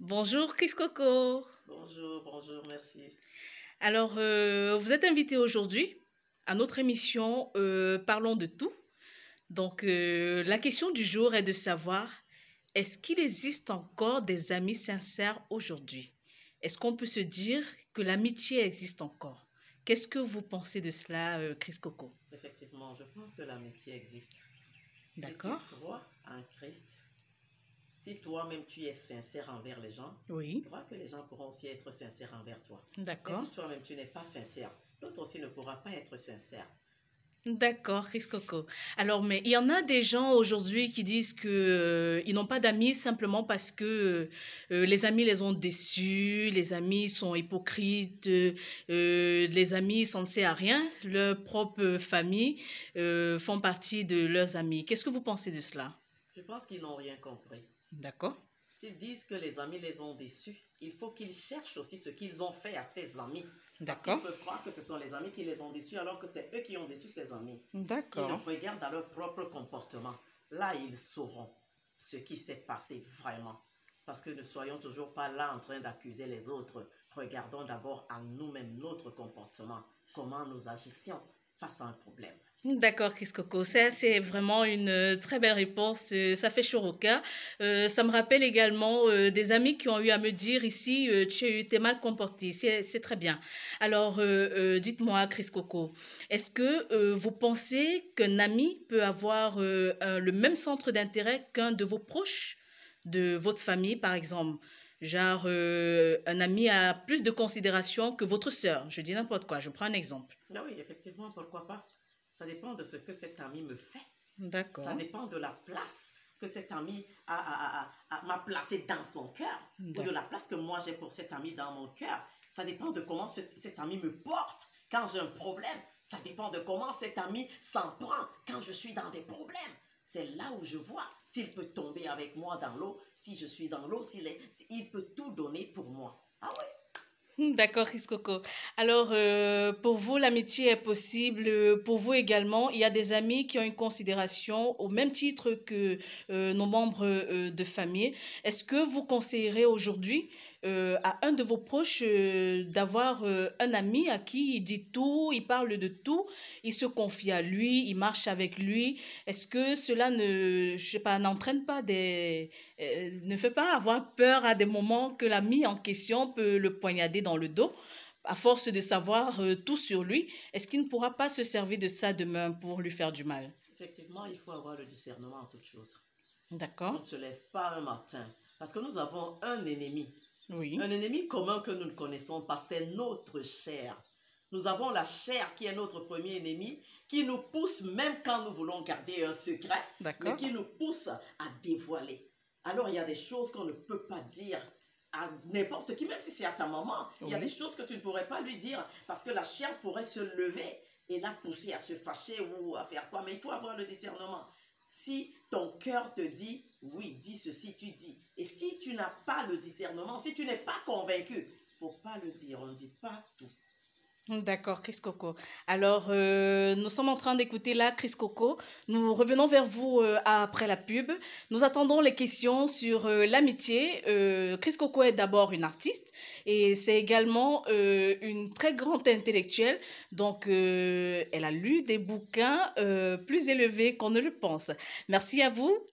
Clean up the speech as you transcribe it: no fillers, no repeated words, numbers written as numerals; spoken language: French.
Bonjour Chris Coco. Bonjour, bonjour, merci. Alors, vous êtes invité aujourd'hui à notre émission Parlons de tout. Donc, la question du jour est de savoir, est-ce qu'il existe encore des amis sincères aujourd'hui? Est-ce qu'on peut se dire que l'amitié existe encore? Qu'est-ce que vous pensez de cela, Chris Coco? Effectivement, je pense que l'amitié existe. Si tu D'accord? crois en Christ, si toi-même tu es sincère envers les gens, Oui, crois que les gens pourront aussi être sincères envers toi. Mais d'accord. si toi-même tu n'es pas sincère, l'autre aussi ne pourra pas être sincère. D'accord, Chris Coco. Alors, mais il y en a des gens aujourd'hui qui disent que ils n'ont pas d'amis simplement parce que les amis les ont déçus, les amis sont hypocrites, les amis s'en servent à rien, leur propre famille font partie de leurs amis. Qu'est-ce que vous pensez de cela? Je pense qu'ils n'ont rien compris. D'accord, S'ils disent que les amis les ont déçus, il faut qu'ils cherchent aussi ce qu'ils ont fait à ces amis. Parce qu'ils d'accord, peuvent croire que ce sont les amis qui les ont déçus alors que c'est eux qui ont déçu ces amis. Qu'ils d'accord. regardent dans leur propre comportement. Là, ils sauront ce qui s'est passé vraiment. Parce que ne soyons toujours pas là en train d'accuser les autres. Regardons d'abord à nous-mêmes notre comportement. Comment nous agissions face à un problème. D'accord, Chris Coco. Ça, c'est vraiment une très belle réponse. Ça fait chaud au cœur. Ça me rappelle également des amis qui ont eu à me dire ici, t'es mal comporté. C'est très bien. Alors, dites-moi, Chris Coco, est-ce que vous pensez qu'un ami peut avoir le même centre d'intérêt qu'un de vos proches, de votre famille, par exemple? Genre, un ami a plus de considération que votre sœur. Je dis n'importe quoi. Je prends un exemple. Ah oui, effectivement, pourquoi pas? Ça dépend de ce que cet ami me fait. Ça D'accord. dépend de la place que cet ami m'a placé dans son cœur ou de D'accord. la place que moi j'ai pour cet ami dans mon cœur. Ça dépend de comment cet ami me porte quand j'ai un problème. Ça dépend de comment cet ami s'en prend quand je suis dans des problèmes. C'est là où je vois s'il peut tomber avec moi dans l'eau, si je suis dans l'eau, s'il peut tout donner pour moi. Ah oui. D'accord, Chris Coco. Alors, pour vous, l'amitié est possible. Pour vous également, il y a des amis qui ont une considération au même titre que nos membres de famille. Est-ce que vous conseillerez aujourd'hui à un de vos proches d'avoir un ami à qui il dit tout, il parle de tout, il se confie à lui, il marche avec lui? Est-ce que cela je sais pas, n'entraîne pas ne fait pas avoir peur à des moments que l'ami en question peut le poignarder dans le dos, à force de savoir tout sur lui, est-ce qu'il ne pourra pas se servir de ça demain pour lui faire du mal? Effectivement, il faut avoir le discernement en toutes choses. On D'accord? ne se lève pas un matin parce que nous avons un ennemi. Oui. Un ennemi commun que nous ne connaissons pas, c'est notre chair. Nous avons la chair qui est notre premier ennemi, qui nous pousse, même quand nous voulons garder un secret, mais D'accord? qui nous pousse à dévoiler. Alors il y a des choses qu'on ne peut pas dire à n'importe qui, même si c'est à ta maman. Il y a des Oui. choses que tu ne pourrais pas lui dire parce que la chair pourrait se lever et la pousser à se fâcher ou à faire quoi. Mais il faut avoir le discernement. Si ton cœur te dit oui, dis ceci, tu dis. Et si tu n'as pas le discernement, si tu n'es pas convaincu, il ne faut pas le dire. On ne dit pas tout. D'accord, Chris Coco. Alors, nous sommes en train d'écouter là Chris Coco. Nous revenons vers vous après la pub. Nous attendons les questions sur l'amitié. Chris Coco est d'abord une artiste et c'est également une très grande intellectuelle. Donc, elle a lu des bouquins plus élevés qu'on ne le pense. Merci à vous.